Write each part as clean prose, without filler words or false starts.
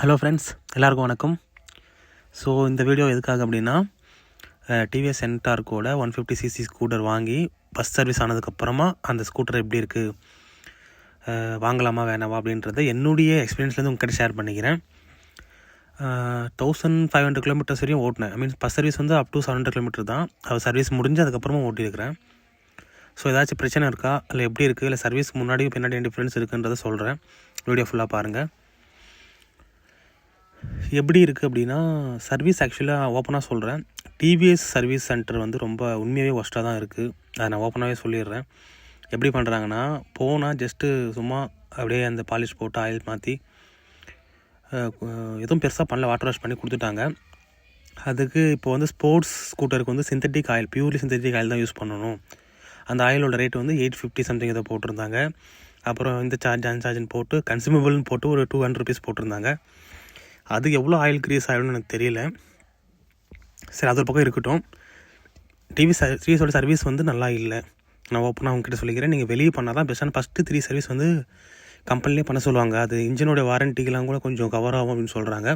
Hello friends, எல்லாருக்கும் வணக்கம். So இந்த வீடியோ எதுக்காக அப்படின்னா, டிவிஎஸ் என்டார்க்கோட 150cc ஸ்கூட்டர் வாங்கி பஸ் சர்வீஸ் ஆனதுக்கப்புறமா அந்த ஸ்கூட்டர் எப்படி இருக்குது, வாங்கலாமா வேணாமா அப்படின்றத என்னுடைய எக்ஸ்பீரியன்ஸ்லேருந்து உங்கள்கிட்ட ஷேர் பண்ணிக்கிறேன். 1500 கிலோமீட்டர்ஸ் வரையும் ஓட்டினேன். பஸ் சர்வீஸ் வந்து அப் டு 700 கிலோமீட்டர் தான். அது சர்வீஸ் முடிஞ்சு அதுக்கப்புறமா ஓட்டியிருக்கிறேன். ஸோ ஏதாச்சும் பிரச்சனை இருக்கா, இல்லை எப்படி இருக்குது, இல்லை சர்வீஸ்க்கு முன்னாடியும் பின்னாடி டிஃப்ரென்ஸ் இருக்குன்றதை சொல்கிறேன். வீடியோ ஃபுல்லாக பாருங்கள். எப்படி இருக்குது அப்படின்னா, சர்வீஸ் ஆக்சுவலாக ஓப்பனாக சொல்கிறேன், டிவிஎஸ் சர்வீஸ் சென்டர் வந்து ரொம்ப உண்மையாகவே ஒஸ்ட்டாக தான் இருக்குது. அதை நான் ஓப்பனாகவே சொல்லிடுறேன். எப்படி பண்ணுறாங்கன்னா, போனால் ஜஸ்ட்டு சும்மா அப்படியே அந்த பாலிஷ் போட்டு ஆயில் மாற்றி எதுவும் பெருசாக பண்ணல, வாட்டர் வாஷ் பண்ணி கொடுத்துட்டாங்க. அதுக்கு இப்போ வந்து ஸ்போர்ட்ஸ் ஸ்கூட்டருக்கு வந்து synthetic oil, purely synthetic oil தான் யூஸ் பண்ணணும். அந்த ஆயிலோட ரேட் வந்து 850 சம்திங் இதை போட்டிருந்தாங்க. அப்புறம் இந்த சார்ஜ்னு போட்டு கன்சியூமபிள்னு போட்டு ஒரு 200 ருபீஸ் போட்டிருந்தாங்க. அது எவ்வளோ ஆயில் க்ரீஸ் ஆகிடும்னு எனக்கு தெரியல. சரி, அது ஒரு பக்கம் இருக்கட்டும். டிவிஎஸோட சர்வீஸ் வந்து நல்லா இல்லை. நான் ஓப்பனாக அவங்ககிட்ட சொல்லிக்கிறேன், நீங்கள் வெளியே பண்ணால் தான் பெஸ்ட்டான. ஃபஸ்ட்டு 3 சர்வீஸ் வந்து கம்பெனிலே பண்ண சொல்லுவாங்க. அது இன்ஜினோட வாரண்டிக்கெலாம் கூட கொஞ்சம் கவர் ஆகும் அப்படின்னு சொல்கிறாங்க.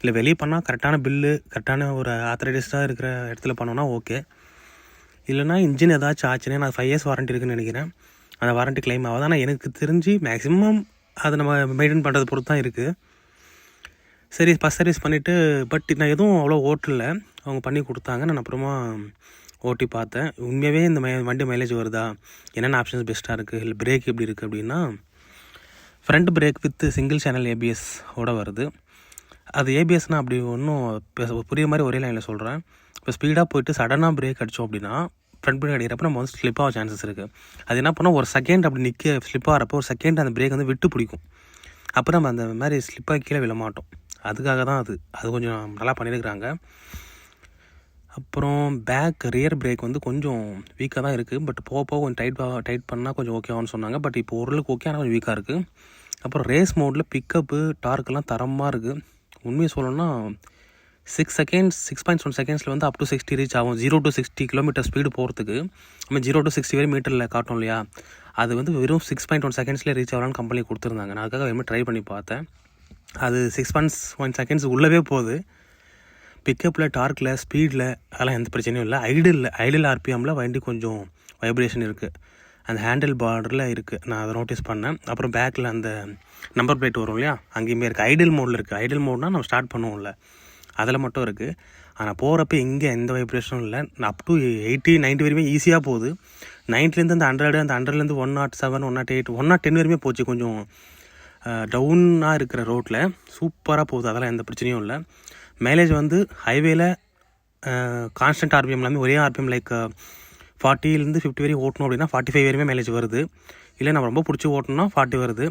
இல்லை வெளியே பண்ணால் கரெக்டான பில்லு, கரெக்டான ஒரு ஆத்தரைஸ்டாக இருக்கிற இடத்துல பண்ணோன்னா ஓகே. இல்லைனா இன்ஜின் ஏதாச்சும் ஆச்சுன்னா, நான் 5 years வாரண்ட்டி இருக்குதுன்னு நினைக்கிறேன். அந்த வாரண்ட்டி கிளைம் ஆகுது. ஆனால் எனக்கு தெரிஞ்சு மேக்ஸிமம் அதை நம்ம மெயின்டைன் பண்ணுறது பொறுத்து தான் இருக்குது. சரி, பஸ் சர்வீஸ் பண்ணிவிட்டு, பட் நான் எதுவும் அவ்வளோ ஓட்டலை. அவங்க பண்ணி கொடுத்தாங்க. நான் அப்புறமா ஓட்டி பார்த்தேன். உண்மையாகவே இந்த வண்டி மைலேஜ் வருதா, என்னென்ன ஆப்ஷன்ஸ் பெஸ்ட்டாக இருக்குது, இல்லை பிரேக் எப்படி இருக்குது அப்படின்னா, front break with single channel ABS ஓட வருது. அது ஏபிஎஸ்னால் அப்படி ஒன்றும் புரியுற மாதிரி ஒரே லைனில் சொல்கிறேன். இப்போ ஸ்பீடாக போயிட்டு சடனாக பிரேக் அடித்தோம் அப்படின்னா, ஃப்ரண்ட் பிரேக் அடிக்கிறப்ப நம்ம வந்து ஸ்லிப் ஆக சான்சஸ் இருக்குது. அது என்ன பண்ணால் ஒரு செகண்ட் அப்படி நிற்க ஸ்லிப் ஆகிறப்போ ஒரு செகண்ட் அந்த பிரேக் வந்து விட்டு பிடிக்கும். அப்புறம் நம்ம அந்த மாதிரி ஸ்லிப்பாக கீழே விழ மாட்டோம். அதுக்காக தான் அது கொஞ்சம் நல்லா பண்ணியிருக்கிறாங்க. அப்புறம் ரியர் பிரேக் வந்து கொஞ்சம் வீக்காக தான் இருக்குது. பட் போக கொஞ்சம் டைட் பண்ணால் கொஞ்சம் ஓகேவான்னு சொன்னாங்க. பட் இப்போ ஓரளவுக்கு ஓகே, ஆனால் கொஞ்சம் வீக்காக இருக்குது. அப்புறம் ரேஸ் மோடில் பிக்கப்பு டார்க்கெல்லாம் தரமாக இருக்குது. உண்மையை சொல்லணும்னா 6.1 செகண்ட்ஸில் வந்து அப் டு 60 ரீச் ஆகும். 0 to 60 கிலோமீட்டர் ஸ்பீடு போகிறதுக்கு நம்ம 0 to 60 வரை மீட்டரில் காட்டும் இல்லையா, அது வந்து வெறும் 6.1 செகண்ட்ஸ்லேயே ரீச் ஆகலான்னு கம்பெனி கொடுத்துருந்தாங்க. நான் அதுக்காக வேணுமே ட்ரை பண்ணி பார்த்தேன். அது 6.1 செகண்ட்ஸ் உள்ளவே போகுது. பிக்கப்பில், டார்க்கில், ஸ்பீடில் அதெல்லாம் எந்த பிரச்சனையும் இல்லை. ஐடில் ஆர்பிஎம்மில் வண்டி கொஞ்சம் வைப்ரேஷன் இருக்குது. அந்த ஹேண்டில் பார்டரில் இருக்குது, நான் அதை நோட்டீஸ் பண்ணேன். அப்புறம் பேக்கில் அந்த நம்பர் பிளேட் வரும் இல்லையா, அங்கேயுமே இருக்குது. ஐடில் மோடில் இருக்குது. ஐடில் மோட்னால் நம்ம ஸ்டார்ட் பண்ணுவோம்ல, அதில் மட்டும் இருக்குது. ஆனால் போகிறப்ப இங்கே எந்த வைப்ரேஷனும் இல்லை. அப் டு 80-90 வரையுமே ஈஸியாக போகுது. 90லேருந்து அந்த 100, அந்த 100லேருந்து 107, 108, 110 வரையுமே போச்சு. கொஞ்சம் டவுனாக இருக்கிற ரோட்டில் சூப்பராக போகுது. அதெல்லாம் எந்த பிரச்சனையும் இல்லை. மைலேஜ் வந்து ஹைவேல கான்ஸ்டன்ட் ஆர்பிஎம் எல்லாமே ஒரே ஆர்பிஎம், லைக் 40லேருந்து 50 வரையும் ஓட்டணும் அப்படின்னா 45 வரையுமே மைலேஜ் வருது. இல்லை நம்ம ரொம்ப பிடிச்சி ஓட்டணும்னா 40 வருது.